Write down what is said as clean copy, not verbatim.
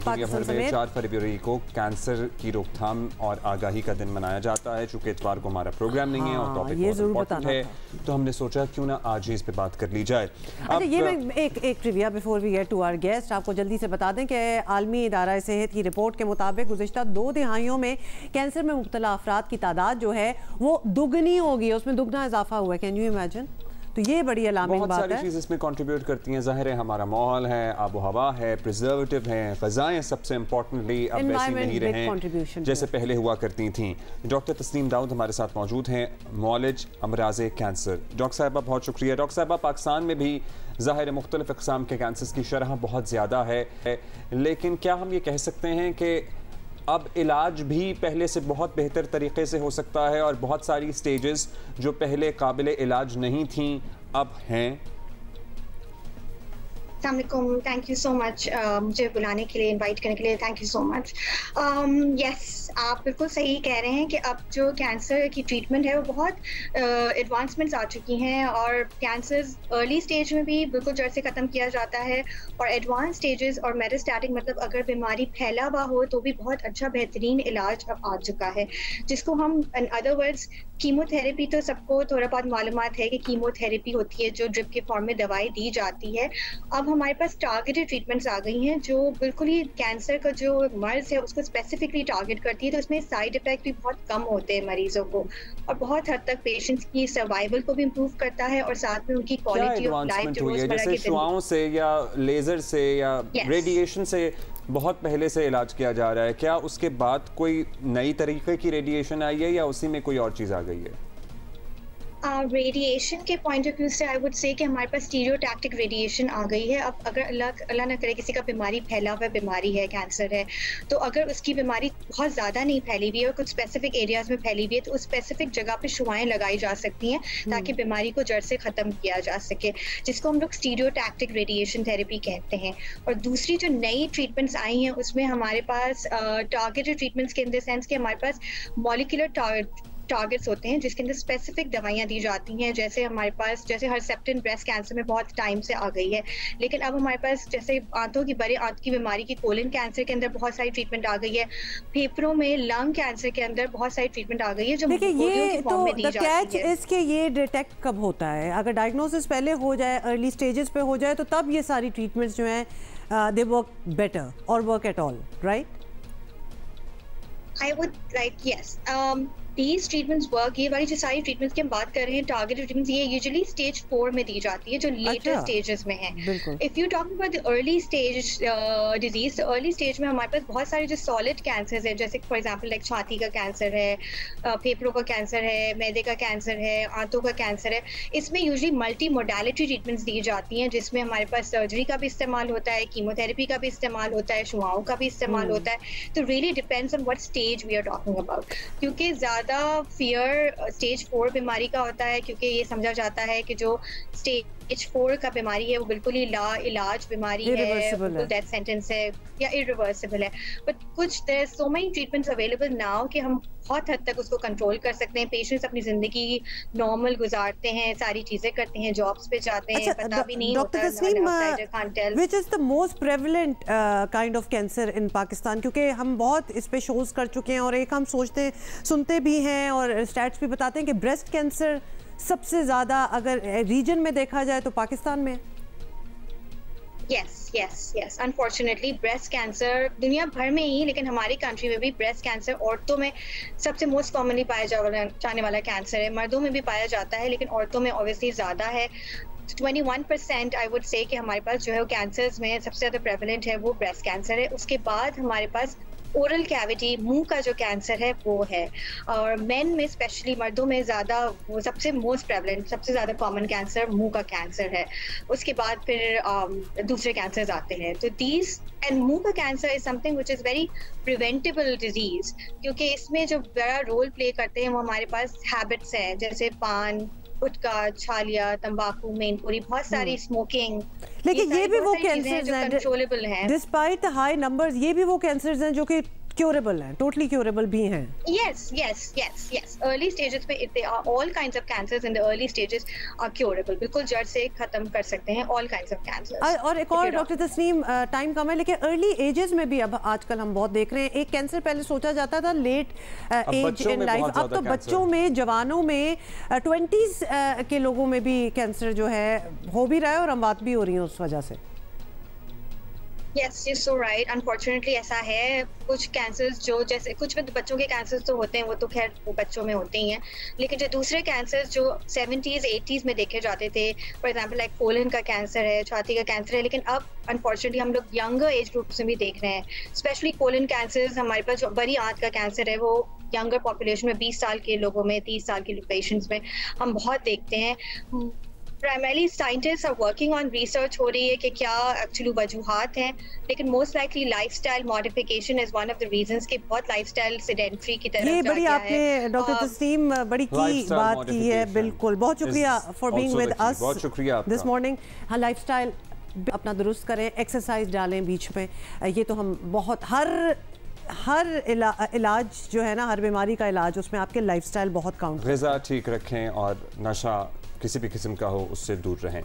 दुनिया भर में 4 फरवरी को कैंसर की रोकथाम और आगाही का दिन मनाया जाता है। चूंकि इतवार को हमारा प्रोग्राम नहीं है और टॉपिक बहुत इम्पोर्टेंट है, तो हमने सोचा क्यों ना आज ही इस पे बात कर ली जाए। अच्छा, ये मैं एक trivia before we get to our guest आपको जल्दी से बता दें कि आलमी इदारा सेहत की रिपोर्ट के मुताबिक गुज़िश्ता 2 दिहाइयों में कैंसर में मुब्तला अफराद की तादाद जो है वो दुगनी होगी, उसमें दुगना इजाफा हुआ है। Can you imagine? तो ये बड़ी अलार्मिंग बात है। बहुत सारी चीज़ इसमें कंट्रीब्यूट करती हैं। ज़ाहिर है हमारा माहौल है, आबो हवा है, प्रिजर्वेटिव हैं, ग़िज़ाएं सबसे इम्पोर्टेंटली अब वैसी नहीं रहे जैसे पहले हुआ करती थीं। डॉक्टर तस्नीम दाऊद हमारे साथ मौजूद हैं, मुआलिज अमराज़े कैंसर। डॉक्टर साहिबा बहुत शुक्रिया। डॉक्टर साहिबा, पाकिस्तान में भी ज़ाहिर मुख्तलिफ़ अक़साम के कैंसर की शरह बहुत ज़्यादा है, लेकिन क्या हम ये कह सकते हैं कि अब इलाज भी पहले से बहुत बेहतर तरीके से हो सकता है और बहुत सारी स्टेजेस जो पहले काबिल इलाज नहीं थीं अब हैं? अस्सलामुअलैकुम, थैंक यू सो मच मुझे बुलाने के लिए, इनवाइट करने के लिए thank you so much. Yes, आप बिल्कुल सही कह रहे हैं कि अब जो कैंसर की ट्रीटमेंट है वो बहुत एडवांसमेंट्स आ चुकी हैं और कैंसर अर्ली स्टेज में भी बिल्कुल जड़ से ख़त्म किया जाता है और एडवांस स्टेजेस और मेटास्टैटिक मतलब अगर बीमारी फैला हुआ हो तो भी बहुत अच्छा बेहतरीन इलाज अब आ चुका है, जिसको हम इन अदर वर्ड्स कीमोथेरेपी, तो सबको थोड़ा बहुत मालूमात है कि कीमोथेरेपी होती है जो ड्रिप के फॉर्म में दवाई दी जाती है। अब हमारे पास टारगेटेड ट्रीटमेंट्स आ गई हैं जो बिल्कुल ही कैंसर का जो मर्ज है उसको स्पेसिफिकली टारगेट करती है, तो उसमें साइड इफेक्ट भी बहुत कम होते हैं मरीजों को और बहुत हद तक पेशेंट्स की सर्वाइवल को भी इम्प्रूव करता है और साथ में उनकी क्वालिटी ऑफ लाइफ जो जैसे शुआओं से या लेजर से या रेडिएशन से बहुत पहले से इलाज किया जा रहा है, क्या उसके बाद कोई नई तरीके की रेडिएशन आई है या उसी में कोई और चीज़ आ गई है? रेडिएशन के पॉइंट ऑफ व्यू से आई वुड से कि हमारे पास स्टीरियोटैक्टिक रेडिएशन आ गई है। अब अगर अल्लाह ना करे किसी का बीमारी फैला हुआ बीमारी है, कैंसर है, तो अगर उसकी बीमारी बहुत ज़्यादा नहीं फैली हुई है और कुछ स्पेसिफिक एरियाज में फैली हुई है तो उस स्पेसिफिक जगह पे शुआएं लगाई जा सकती हैं ताकि बीमारी को जड़ से ख़त्म किया जा सके, जिसको हम लोग स्टीरियोटैक्टिक रेडिएशन थेरेपी कहते हैं। और दूसरी जो नई ट्रीटमेंट्स आई हैं उसमें हमारे पास टारगेटेड ट्रीटमेंट्स के इन द सेंस कि हमारे पास मॉलिक्यूलर टारगेट्स होते हैं जिसके अंदर स्पेसिफिक दवाइयाँ दी जाती हैं। जैसे हमारे पास जैसे हरसेप्टिन ब्रेस्ट कैंसर में बहुत टाइम से आ गई है, लेकिन अब हमारे पास जैसे आंतों की बड़े आंत की बीमारी की कोलन कैंसर के अंदर बहुत सारी ट्रीटमेंट आ गई है, फेफड़ों में लंग कैंसर के अंदर बहुत सारी ट्रीटमेंट आ गई है जो ये तो द कैच इसके ये डिटेक्ट कब होता है? अगर डायग्नोसिस पहले हो जाए, अर्ली स्टेजेस पे हो जाए तो तब ये सारी ट्रीटमेंट्स जो हैं दे वर्क बेटर और work at all, right? I would like yes. These treatments work. ये वाली जो सारी ट्रीटमेंट्स की हम बात कर रहे हैं टारगेटेड ट्रीटमेंट्स, ये यूजुअली स्टेज 4 में दी जाती है जो लेटर स्टेजेस में है। If you talk about the early stage disease, तो अर्ली स्टेज में हमारे पास बहुत सारे जो सॉलिड कैंसर्स है, जैसे फॉर एग्जांपल लाइक छाती का कैंसर है, फेफड़ों का कैंसर है, मैदे का कैंसर है, आंतों का कैंसर है। इसमें यूजुअली मल्टी मोडालिटी ट्रीटमेंट्स दी जाती हैं जिसमें हमारे पास सर्जरी का भी इस्तेमाल होता है, कीमोथेरेपी का भी इस्तेमाल होता है, शुआओं का भी इस्तेमाल होता है। तो really depends on what stage we are talking about, क्योंकि फियर स्टेज 4 बीमारी का होता है क्योंकि ये समझा जाता है कि जो स्टेज 4 का बीमारी है वो बिल्कुल ही ला इलाज बीमारी है, बिल्कुल डेथ सेंटेंस है या इरिवर्सिबल है। बट कुछ there so many treatments available now कि हम बहुत हद तक उसको कंट्रोल कर सकते हैं। पेशेंट्स अपनी जिंदगी नॉर्मल गुजारते हैं, सारी चीजें करते हैं, जॉब्स पे जाते हैं, पता भी नहीं होता है which is the most prevalent kind of cancer in Pakistan, क्योंकि हम बहुत इस पे शोज कर चुके हैं और एक हम सोचते सुनते भी हैं और स्टैट्स भी बताते हैं कि ब्रेस्ट कैंसर सबसे ज्यादा अगर रीजन में देखा जाए तो पाकिस्तान में। यस अनफॉर्चुनेटली ब्रेस्ट कैंसर दुनिया भर में ही, लेकिन हमारी कंट्री में भी ब्रेस्ट कैंसर औरतों में सबसे मोस्ट कॉमनली पाया जाने वाला कैंसर है। मर्दों में भी पाया जाता है लेकिन औरतों में ऑब्वियसली ज़्यादा है। 21% आई वुड से कि हमारे पास जो है वो कैंसर्स में सबसे ज़्यादा प्रेवलेंट है वो ब्रेस्ट कैंसर है। उसके बाद हमारे पास ओरल कैविटी, मुंह का जो कैंसर है वो है, और मेन में स्पेशली मर्दों में ज़्यादा वो सबसे मोस्ट प्रेवलेंट, सबसे ज़्यादा कॉमन कैंसर मुंह का कैंसर है। उसके बाद फिर दूसरे कैंसर्स आते हैं। तो दीज एंड मुंह का cancer is something which is very preventable disease, क्योंकि इसमें जो बड़ा रोल प्ले करते हैं वो हमारे पास हैबिट्स हैं, जैसे पान, गुटखा, छालिया, तंबाकू, मेनपुरी, बहुत सारी स्मोकिंग। लेकिन ये भी वो कैंसर्स हैं जो कंट्रोलेबल हैं। डिस्पाइट द हाई नंबर्स, ये भी वो कैंसर्स हैं जो कि क्योरेबल हैं, टोटली क्योरेबल भी हैं? Yes. Early stages में they are all kinds of cancers in the early stages are curable. बिल्कुल जड़ से खत्म कर सकते हैं all kinds of cancers. और एक और डॉक्टर तस्नीम, टाइम कम है लेकिन अर्ली एजेस में भी अब आजकल हम बहुत देख रहे हैं, एक कैंसर पहले सोचा जाता था लेट एज इन लाइफ, अब तो बच्चों में, जवानों में, 20s के लोगों में भी कैंसर जो है हो भी रहा है और अमवात भी हो रही है उस वजह से। Yes, you're so right. Unfortunately ऐसा है, कुछ कैंसर्स जो जैसे कुछ में बच्चों के कैंसर्स तो होते हैं, वो तो खैर वो बच्चों में होते ही हैं, लेकिन जो दूसरे कैंसर्स जो 70s 80s में देखे जाते थे, फॉर एग्जांपल लाइक कोलन का कैंसर है, छाती का कैंसर है, लेकिन अब अनफॉर्चुनेटली हम लोग यंगर एज ग्रुप में भी देख रहे हैं। स्पेशली कोलन कैंसर्स, हमारे पास जो बड़ी आंत का कैंसर है वो यंगर पॉपुलेशन में 20 साल के लोगों में, 30 साल के पेशेंट्स में हम बहुत देखते हैं। Primarily scientist are working on research हो रही है कि क्या एक्चुअली वजूहात हैं, लेकिन most likely lifestyle modification is one of the reasons कि बहुत लाइफस्टाइल सेडेंटरी की तरफ ये बड़ी आपने डॉक्टर तस्नीम बड़ी की बात की है, बिल्कुल। बहुत शुक्रिया for being with us this morning. हाँ, लाइफस्टाइल अपना दुरुस्त करें, एक्सरसाइज डालें बीच में, ये तो हम बहुत हर इलाज जो है ना, हर बीमारी का इलाज, उसमें आपके लाइफस्टाइल बहुत काउंट। ग़िज़ा ठीक रखें और नशा किसी भी किस्म का हो उससे दूर रहें।